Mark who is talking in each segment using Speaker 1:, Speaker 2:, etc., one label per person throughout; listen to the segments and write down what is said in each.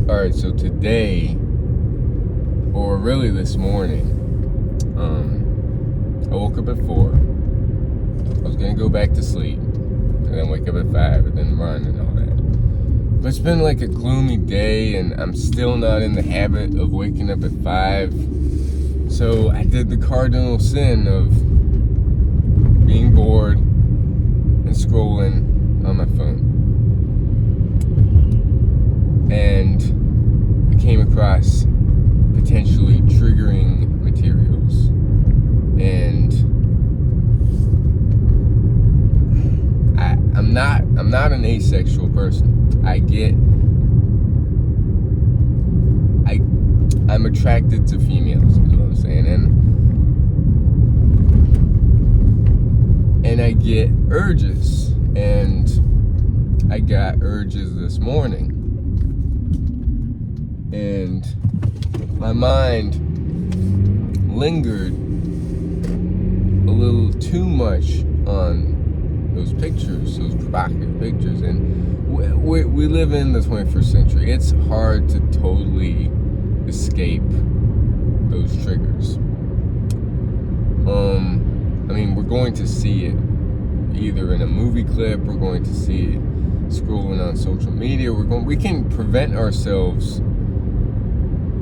Speaker 1: Alright, so today, or really this morning, I woke up at 4. I was gonna go back to sleep, and then wake up at 5, and then run and all that. But it's been like a gloomy day, and I'm still not in the habit of waking up at 5. So I did the cardinal sin of being bored and scrolling on my phone. And I came across potentially triggering materials. And I'm not an asexual person. I'm attracted to females, is what I'm saying. And I get urges. And I got urges this morning. And my mind lingered a little too much on those pictures, those provocative pictures. And we live in the 21st century. It's hard to totally escape those triggers. We're going to see it either in a movie clip, we're going to see it scrolling on social media. We can prevent ourselves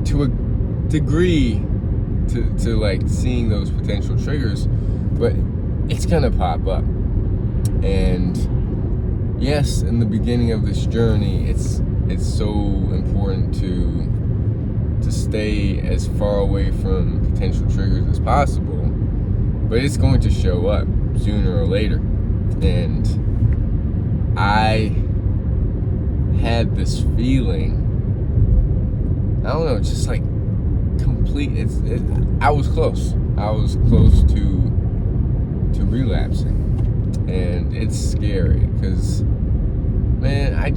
Speaker 1: to a degree to like seeing those potential triggers, but it's gonna pop up. And yes, in the beginning of this journey, it's so important to stay as far away from potential triggers as possible, but it's going to show up sooner or later. And I had this feeling, I don't know, just like I was close to relapsing. And it's scary because, man, I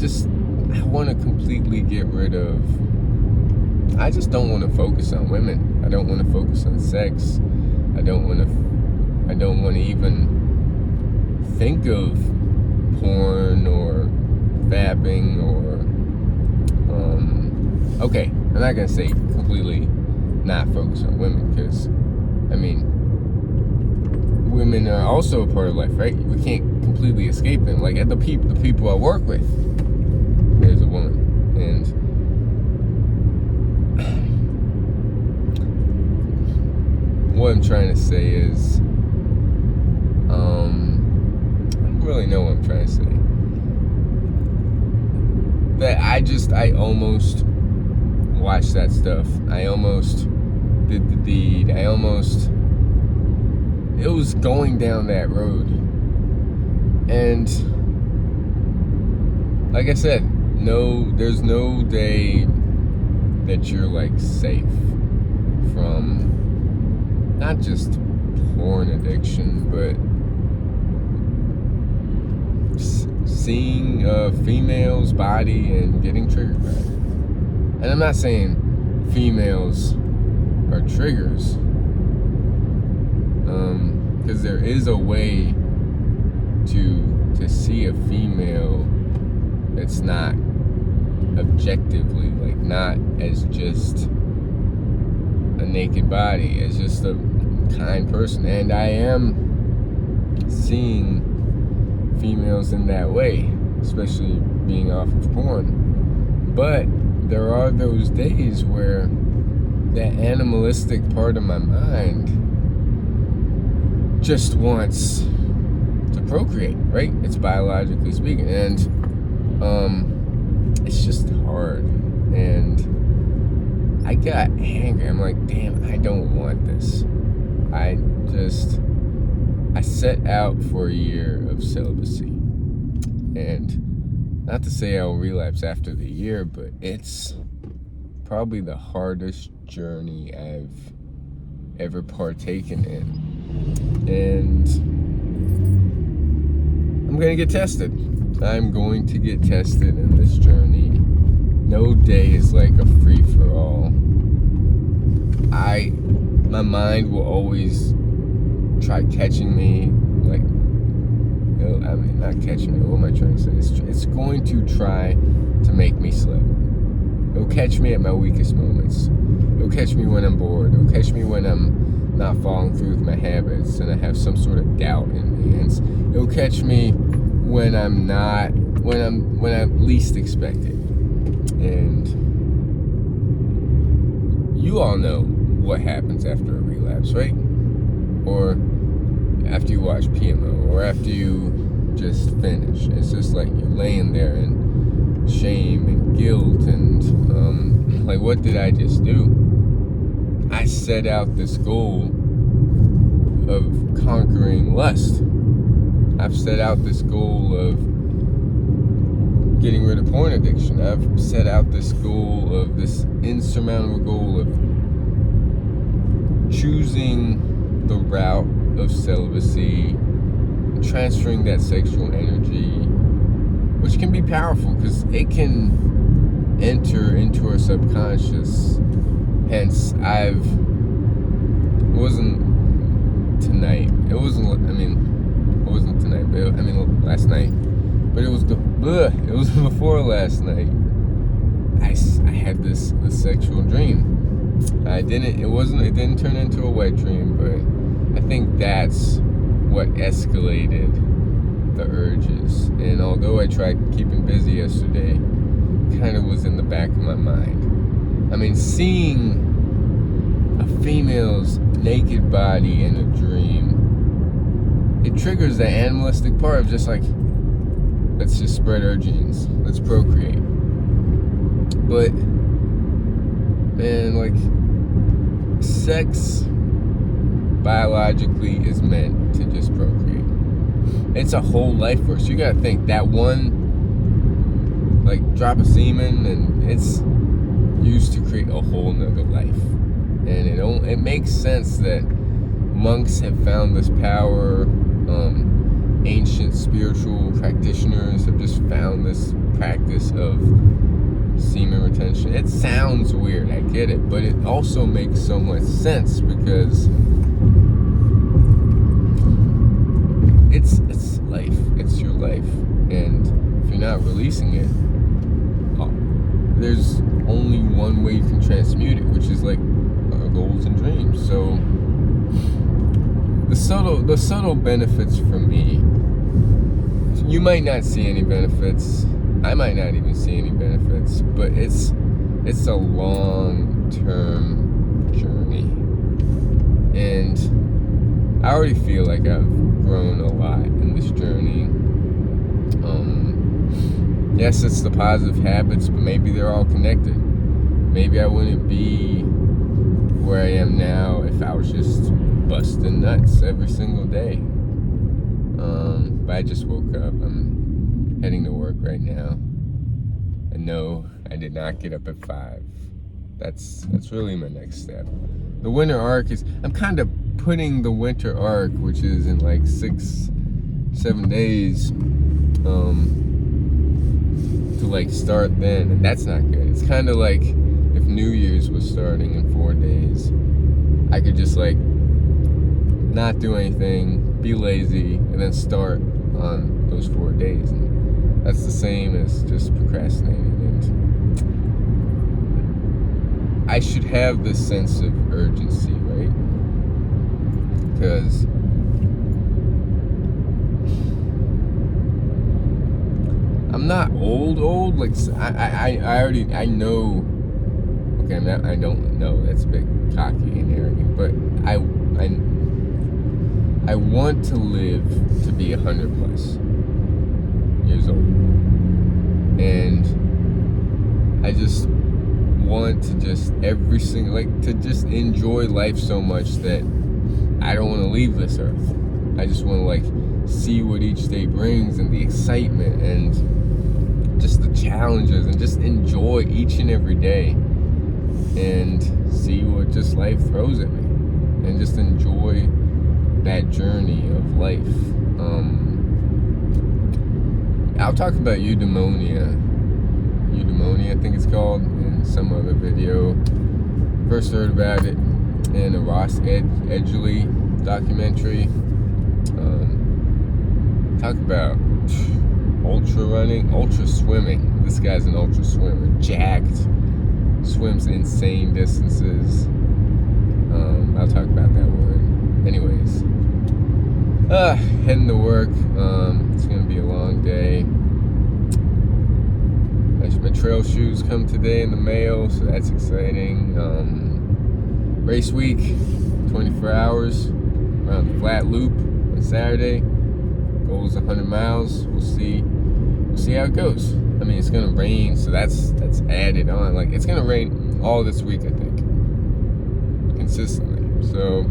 Speaker 1: want to completely get rid of, I just don't want to focus on women. I don't want to focus on sex. I don't want to even think of porn or vapping or, okay, I'm not going to say completely not focus on women, because, women are also a part of life, right? We can't completely escape them. Like, at the people I work with, there's a woman. And what I'm trying to say is, I don't really know what I'm trying to say. That I almost watched that stuff. I almost did the deed. It was going down that road. And like I said, there's no day that you're like safe from not just porn addiction, but seeing a female's body and getting triggered by it. And I'm not saying females are triggers, because there is a way to see a female that's not objectively, like, not as just a naked body, as just a kind person. And I am seeing females in that way, especially being off of porn. But there are those days where that animalistic part of my mind just wants to procreate, right? It's biologically speaking. And it's just hard. And I got angry. I'm like, damn, I don't want this. I set out for a year of celibacy. And not to say I'll relapse after the year, but it's probably the hardest journey I've ever partaken in. And I'm going to get tested. I'm going to get tested in this journey. No day is like a free-for-all. My mind will always try catching me, like, not catching me, what am I trying to say? It's going to try to make me slip. It'll catch me at my weakest moments. It'll catch me when I'm bored. It'll catch me when I'm not following through with my habits and I have some sort of doubt in me. And it'll catch me when I'm when I least expect it. And you all know what happens after a relapse, right? Or after you watch PMO, or after you just finish. It's just like you're laying there in shame and guilt and like, what did I just do? I set out this goal of conquering lust. I've set out this goal of getting rid of porn addiction. I've set out this goal of this insurmountable goal of choosing the route of celibacy, transferring that sexual energy, which can be powerful because it can enter into our subconscious. Hence, it wasn't tonight, but last night, but it was before last night. I had this sexual dream. It didn't turn into a wet dream, but I think that's what escalated the urges. And although I tried keeping busy yesterday, kind of was in the back of my mind. I mean, seeing a female's naked body in a dream, it triggers the animalistic part of just like, let's just spread our genes, let's procreate. But man, like, sex biologically is meant to just procreate. It's a whole life force. You gotta think that one, like, drop of semen, and it's used to create a whole nother life. And it makes sense that monks have found this power. Ancient spiritual practitioners have just found this practice of semen retention. It sounds weird, I get it, but it also makes so much sense because it's life. It's your life, and if you're not releasing it, there's only one way you can transmute it, which is like our goals and dreams. So the subtle benefits for me, you might not see any benefits. I might not even see any benefits, but it's a long-term journey, and I already feel like I've grown a lot in this journey. Yes, it's the positive habits, but maybe they're all connected. Maybe I wouldn't be where I am now if I was just busting nuts every single day. But I just woke up. I'm heading to work right now. And no, I did not get up at 5. That's really my next step. The winter arc is, I'm kind of putting the winter arc, which is in like 6-7 days, to like start then, and that's not good. It's kind of like if New Year's was starting in 4 days, I could just like not do anything, be lazy, and then start on those 4 days. And that's the same as just procrastinating. And I should have this sense of urgency, right? Because I'm not old. Like, I know. Okay, I don't know. That's a bit cocky and arrogant, but I want to live to be 100 plus years old, and I just want to just to just enjoy life so much that I don't want to leave this earth. I just want to like see what each day brings, and the excitement, and just the challenges, and just enjoy each and every day, and see what just life throws at me, and just enjoy that journey of life. I'll talk about eudaimonia, I think it's called, in some other video. First heard about it in a Ross Edgley documentary. Talk about ultra running, ultra swimming. This guy's an ultra swimmer, jacked, swims insane distances. I'll talk about that word. Anyways, heading to work. It's gonna be a long day. My trail shoes come today in the mail, so that's exciting. Race week, 24 hours around the flat loop on Saturday. Goal is 100 miles. We'll see how it goes. I mean, it's gonna rain, so that's added on. Like, it's gonna rain all this week, I think, consistently. So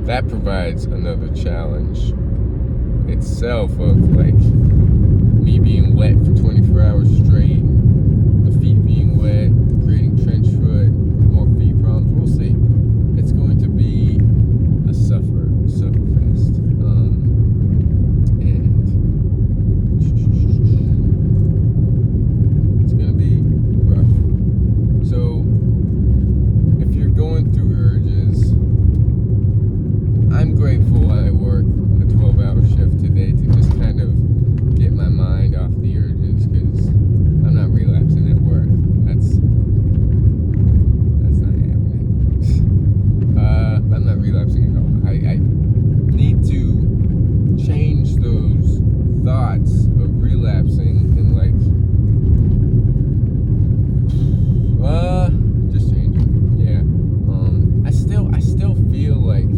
Speaker 1: that provides another challenge itself of like me being wet for 24 hours straight, the feet being wet, creating trench foot, more feet problems. We'll see. It's going to be a suffer fest. And it's gonna be rough. So if you're going through urges, I'm grateful I work a 12-hour shift today to just kind of get my mind off the urges, because I'm not relapsing at work. That's not happening. I'm not relapsing at all. I need to change those thoughts of relapsing and like just change it. Yeah. I still feel like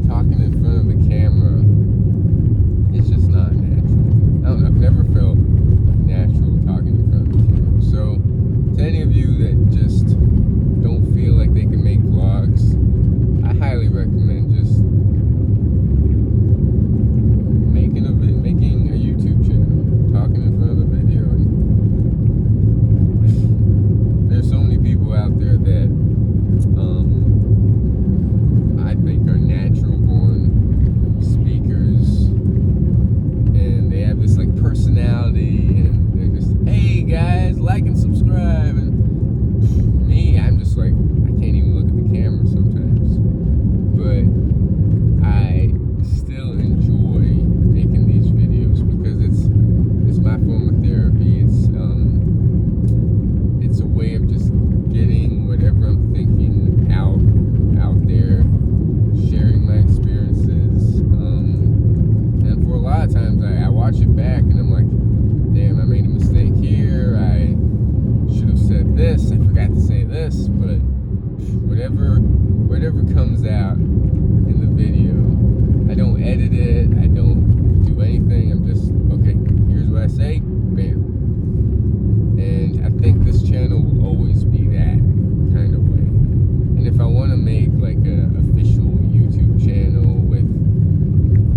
Speaker 1: talking in front of the camera is just not natural. I don't know, I've never felt natural talking in front of the camera. So to any of you that just don't feel like they can make vlogs, I highly recommend just making a YouTube channel, talking in front of the video. And there's so many people out there that I think are natural born speakers, and they have this like personality, and they're just, hey guys, like and subscribe. And me, I'm just like, I can't even look at the camera sometimes, but I still enjoy making these videos because it's my form of therapy. It's a way of just getting whatever I'm thinking out there, sharing my experiences. And for a lot of times I watch it back and I'm like, damn, I made a mistake here, I should have said this, I forgot to say this. But whatever comes out in the video, I don't edit it, I don't do anything. I'm just, okay, here's what I say, bam. And I think this channel will always be that kind of way. And if I want to make like a official YouTube channel with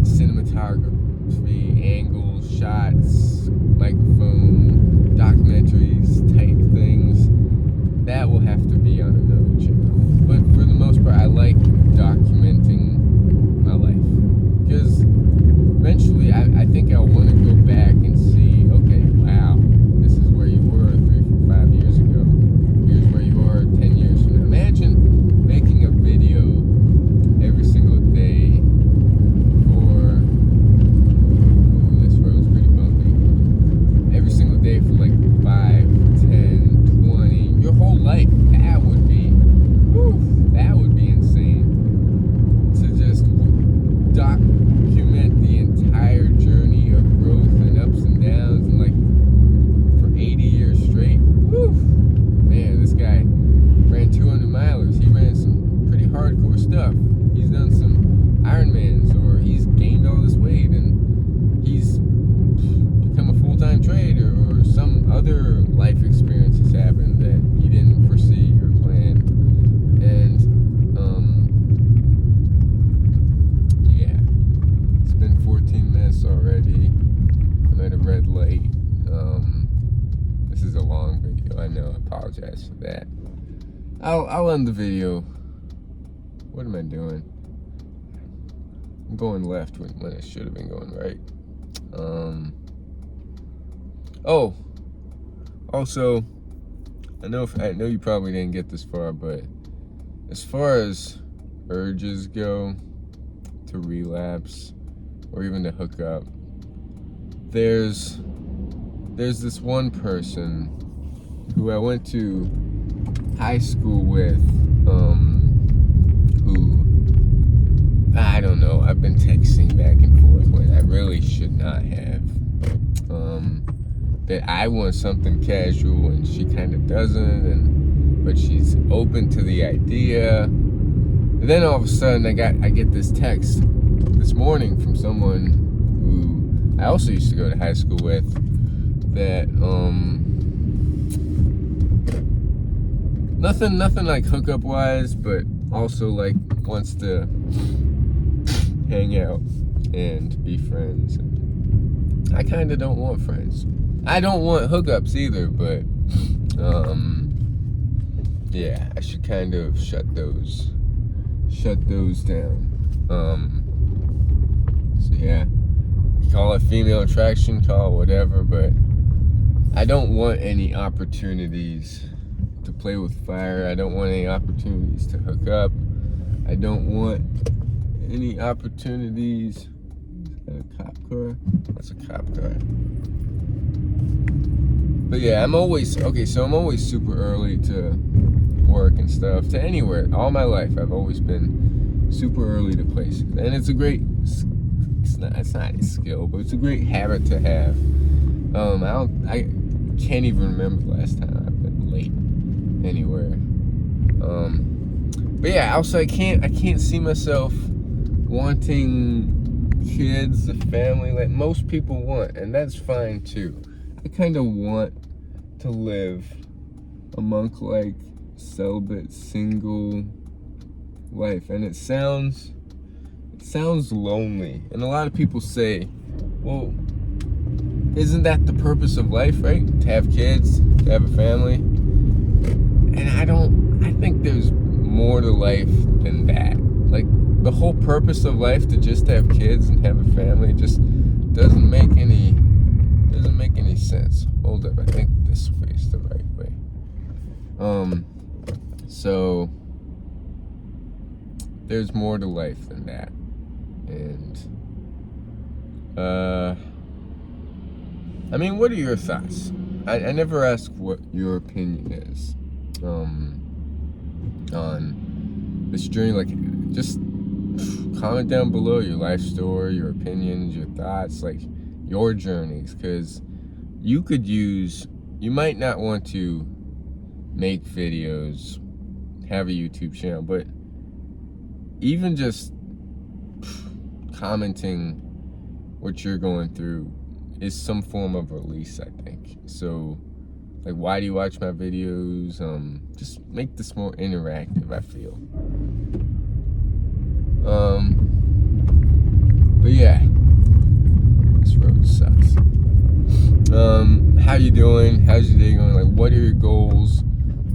Speaker 1: cinematography, angles, shots, microphone, documentaries type things, that will have to be on another channel. But for the most part, I like documenting my life, because eventually I think I'll want to go back and see, okay, wow, this is where you were 3, 4, 5 years ago. Here's where you are 10 years from now. Imagine making a video every single day for, this road's pretty bumpy, every single day for like 5, 10, 20, your whole life. That would be insane, to just document the entire journey of growth and ups and downs, and like for 80 years straight. Man, this guy ran 200 milers. He ran some pretty hardcore stuff. He's done some Ironmans, or he's gained all this weight, and he's become a full-time trader, or some other life experience has happened that he didn't foresee or plan. And yeah, it's been 14 minutes already. I'm at a red light. This is a long video, I know, I apologize for that. I'll end the video. What am I doing? I'm going left when I should have been going right. Oh, also, I know you probably didn't get this far, but as far as urges go to relapse or even to hook up, there's this one person who I went to high school with, who, I don't know, I've been texting back and forth when I really should not have. That I want something casual and she kind of doesn't, but she's open to the idea. And then all of a sudden I get this text this morning from someone who I also used to go to high school with, that nothing like hookup wise, but also like wants to hang out and be friends. And I kind of don't want friends. I don't want hookups either, but yeah, I should kind of shut those down. So yeah, call it female attraction, call it whatever, but I don't want any opportunities to play with fire. I don't want any opportunities to hook up. I don't want any opportunities. Is that a cop car? That's a cop car. But yeah, I'm always super early to work and stuff, to anywhere. All my life, I've always been super early to places. And it's a great, it's not a skill, but it's a great habit to have. I can't even remember the last time I've been late anywhere. But yeah, also I can't see myself wanting kids, a family like most people want, and that's fine too. I kind of want to live a monk like celibate single life, and it sounds lonely. And a lot of people say, well, isn't that the purpose of life, right? To have kids, to have a family. And I think there's more to life than that. Like, the whole purpose of life to just have kids and have a family just doesn't make any sense. Hold up, I think this way is the right way. So there's more to life than that. And I mean, what are your thoughts? I never ask what your opinion is on this journey. Like, just comment down below your life story, your opinions, your thoughts, like your journeys, because you might not want to make videos, have a YouTube channel, but even just commenting what you're going through is some form of release, I think. So, like, why do you watch my videos? Just make this more interactive, I feel. But yeah, this road sucks. How you doing? How's your day going? Like, what are your goals?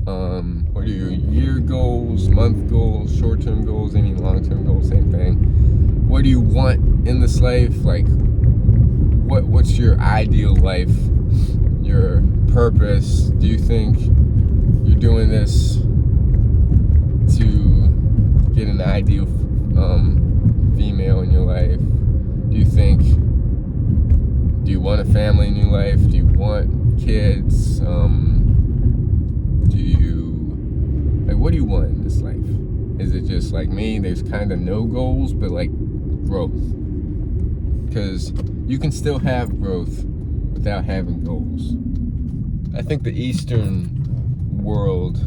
Speaker 1: What are your year goals, month goals, short-term goals, any long-term goals, same thing. What do you want in this life? Like, what's your ideal life, your purpose? Do you think you're doing this to get an ideal female in your life? Do you want a family in your life? Do you want kids? What do you want in this life? Is it just like me, there's kind of no goals, but like growth? Because you can still have growth without having goals. I think the Western world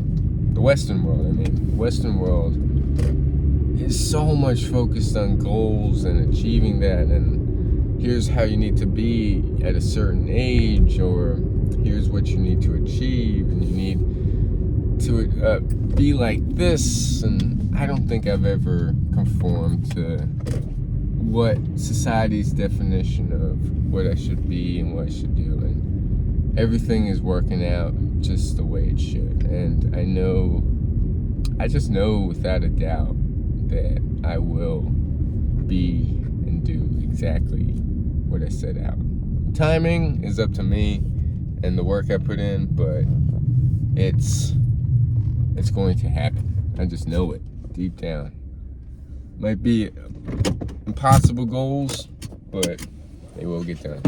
Speaker 1: is so much focused on goals and achieving that, and here's how you need to be at a certain age, or here's what you need to achieve, and you need to be like this. And I don't think I've ever conformed to what society's definition of what I should be and what I should do, and everything is working out just the way it should. And I just know without a doubt that I will be and do exactly what I set out. Timing is up to me and the work I put in, but it's going to happen. I just know it deep down. Might be impossible goals, but they will get done.